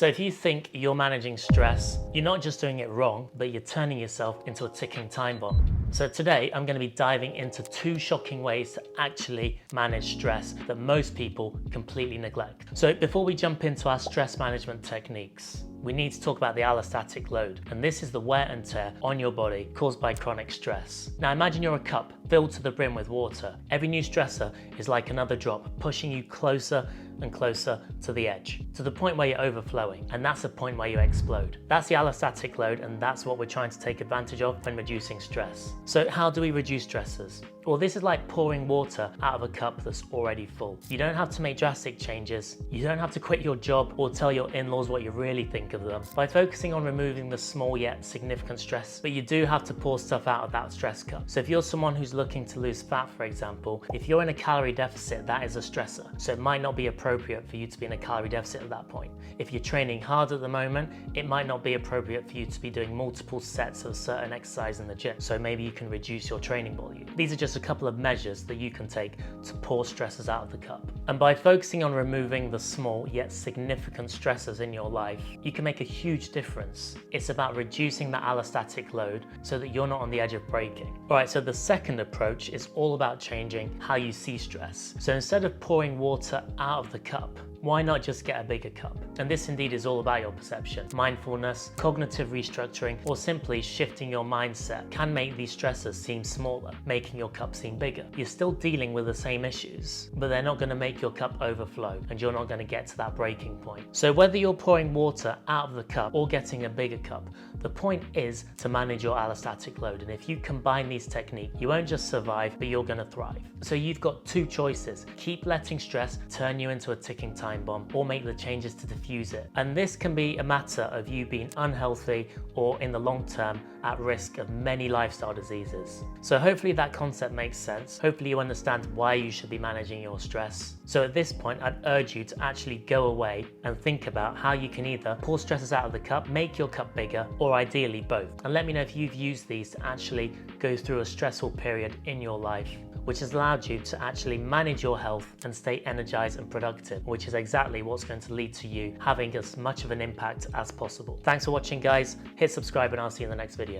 So if you think you're managing stress, you're not just doing it wrong, but you're turning yourself into a ticking time bomb. So today I'm going to be diving into 2 shocking ways to actually manage stress that most people completely neglect. So before we jump into our stress management techniques, we need to talk about the allostatic load, and this is the wear and tear on your body caused by chronic stress. Now imagine you're a cup filled to the brim with water. Every new stressor is like another drop, pushing you closer and closer to the edge, to the point where you're overflowing, and that's the point where you explode. That's the allostatic load, and that's what we're trying to take advantage of when reducing stress. So how do we reduce stressors? Well, this is like pouring water out of a cup that's already full. You don't have to make drastic changes. You don't have to quit your job or tell your in-laws what you really think of them by focusing on removing the small yet significant stress. But you do have to pour stuff out of that stress cup. So if you're someone who's looking to lose fat, for example, if you're in a calorie deficit, that is a stressor. So it might not be appropriate for you to be in a calorie deficit at that point. If you're training hard at the moment, it might not be appropriate for you to be doing multiple sets of certain exercise in the gym. So maybe you can reduce your training volume. These are just a couple of measures that you can take to pour stressors out of the cup. And by focusing on removing the small yet significant stressors in your life, you can make a huge difference. It's about reducing that allostatic load so that you're not on the edge of breaking. All right, so the second approach is all about changing how you see stress. So instead of pouring water out of the cup, why not just get a bigger cup? And this indeed is all about your perception. Mindfulness, cognitive restructuring, or simply shifting your mindset can make these stressors seem smaller, making your cup seem bigger. You're still dealing with the same issues, but they're not going to make your cup overflow, and you're not going to get to that breaking point. So whether you're pouring water out of the cup or getting a bigger cup, the point is to manage your allostatic load. And if you combine these techniques, you won't just survive, but you're going to thrive. So you've got 2 choices. Keep letting stress turn you into a ticking time bomb, or make the changes to diffuse it. And this can be a matter of you being unhealthy or in the long term at risk of many lifestyle diseases. So hopefully that concept makes sense. Hopefully you understand why you should be managing your stress. So at this point, I'd urge you to actually go away and think about how you can either pour stressors out of the cup, make your cup bigger, or ideally both. And let me know if you've used these to actually go through a stressful period in your life, which has allowed you to actually manage your health and stay energized and productive, which is exactly what's going to lead to you having as much of an impact as possible. Thanks for watching, guys. Hit subscribe and I'll see you in the next video.